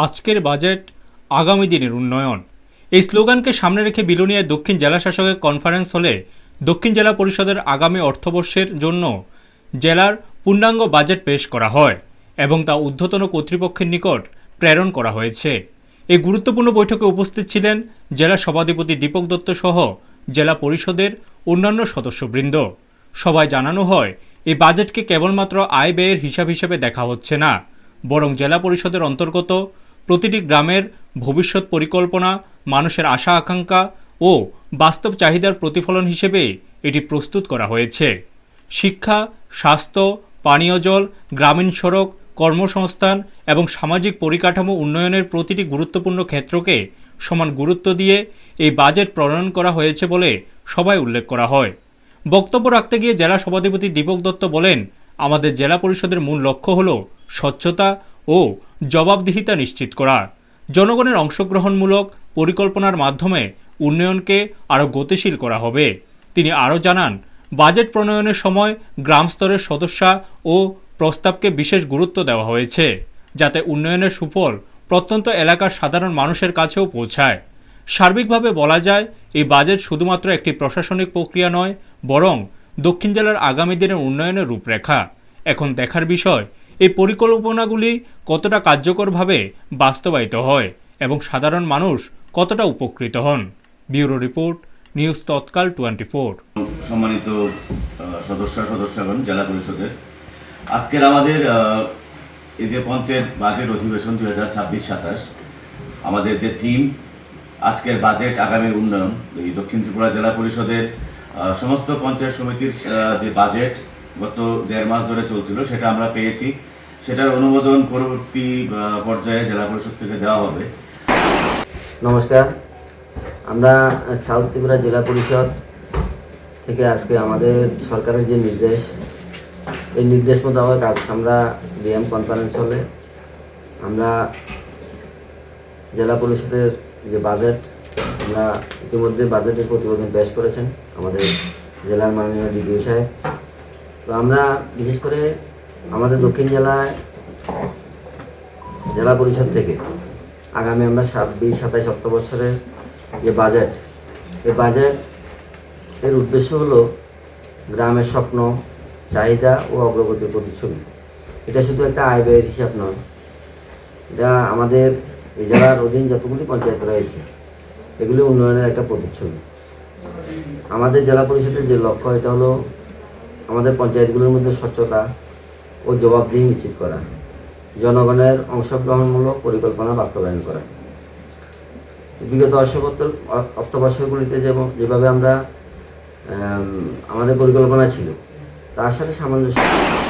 আজকের বাজেট আগামী দিনের উন্নয়ন, এই স্লোগানকে সামনে রেখে বিলোনিয়ায় দক্ষিণ জেলা শাসকের কনফারেন্স হলে দক্ষিণ জেলা পরিষদের আগামী অর্থবর্ষের জন্য জেলার পূর্ণাঙ্গ বাজেট পেশ করা হয় এবং তা ঊর্ধ্বতন কর্তৃপক্ষের নিকট প্রেরণ করা হয়েছে। এই গুরুত্বপূর্ণ বৈঠকে উপস্থিত ছিলেন জেলা সভাধিপতি দীপক দত্ত সহ জেলা পরিষদের অন্যান্য সদস্যবৃন্দ। সবাই জানানো হয়, এই বাজেটকে কেবলমাত্র আয় ব্যয়ের হিসাব হিসেবে দেখা হচ্ছে না, বরং জেলা পরিষদের অন্তর্গত প্রতিটি গ্রামের ভবিষ্যৎ পরিকল্পনা, মানুষের আশা আকাঙ্ক্ষা ও বাস্তব চাহিদার প্রতিফলন হিসেবে এটি প্রস্তুত করা হয়েছে। শিক্ষা, স্বাস্থ্য, পানীয় জল, গ্রামীণ সড়ক, কর্মসংস্থান এবং সামাজিক পরিকাঠামো উন্নয়নের প্রতিটি গুরুত্বপূর্ণ ক্ষেত্রকে সমান গুরুত্ব দিয়ে এই বাজেট প্রণয়ন করা হয়েছে বলে সবাই উল্লেখ করা হয়। বক্তব্য রাখতে গিয়ে জেলা সভাধিপতি দীপক দত্ত বলেন, আমাদের জেলা পরিষদের মূল লক্ষ্য হল স্বচ্ছতা ও জবাবদিহিতা নিশ্চিত করা। জনগণের অংশগ্রহণমূলক পরিকল্পনার মাধ্যমে উন্নয়নকে আরও গতিশীল করা হবে। তিনি আরও জানান, বাজেট প্রণয়নের সময় গ্রাম স্তরের সদস্যা ও প্রস্তাবকে বিশেষ গুরুত্ব দেওয়া হয়েছে, যাতে উন্নয়নের সুফল প্রত্যন্ত এলাকার সাধারণ মানুষের কাছেও পৌঁছায়। সার্বিকভাবে বলা যায়, এই বাজেট শুধুমাত্র একটি প্রশাসনিক প্রক্রিয়া নয়, বরং দক্ষিণ জেলার আগামী দিনের উন্নয়নের রূপরেখা। এখন দেখার বিষয়, এই পরিকল্পনাগুলি কতটা কার্যকরভাবে বাস্তবায়িত হয় এবং সাধারণ মানুষ কতটা উপকৃত হন। ব্যুরো রিপোর্ট, নিউজ তৎকাল 24। সম্মানিত সদস্যগণ জেলা পরিষদের, আজকের আমাদের এই যে পঞ্চায়েত বাজেট অধিবেশন 2026-27, আমাদের যে থিম আজকের বাজেট আগামীর উন্নয়ন, এই দক্ষিণ ত্রিপুরা জেলা পরিষদের সমস্ত পঞ্চায়েত সমিতির যে বাজেট গত 1.5 মাস ধরে চলছিল, সেটা আমরা পেয়েছি। সেটার অনুমোদন পরবর্তী পর্যায়ে জেলা পরিষদ থেকে দেওয়া হবে। নমস্কার, আমরা সাউথ ত্রিপুরা জেলা পরিষদ থেকে আজকে আমাদের সরকারের যে নির্দেশ, এই নির্দেশ মোতাবেক আজ আমরা ডিএম কনফারেন্স হলে আমরা জেলা পরিষদের যে বাজেট, আমরা ইতিমধ্যে বাজেটের প্রতিবেদন পেশ করেছেন আমাদের জেলার মাননীয় ডিডিও সাহেব। তো আমরা বিশেষ করে আমাদের দক্ষিণ জেলায় জেলা পরিষদ থেকে আগামী আমরা 26-27 অর্থবর্ষের যে বাজেট, এই বাজেটের উদ্দেশ্য হলো গ্রামের স্বপ্ন, চাহিদা ও অগ্রগতির প্রতিচ্ছবি। এটা শুধু একটা আয় ব্যয়ের হিসাব নয়, এটা আমাদের এই জেলার অধীন যতগুলি পঞ্চায়েত রয়েছে এগুলি উন্নয়নের একটা প্রতিচ্ছবি। আমাদের জেলা পরিষদের যে লক্ষ্য, এটা হলো আমাদের পঞ্চায়েতগুলোর মধ্যে স্বচ্ছতা ও জবাবদিহি নিশ্চিত করা, জনগণের অংশগ্রহণমূলক পরিকল্পনা বাস্তবায়ন করা। বিগত অর্থবর্ষগুলিতে যেভাবে আমরা আমাদের পরিকল্পনা ছিল, তার সাথে সামঞ্জস্য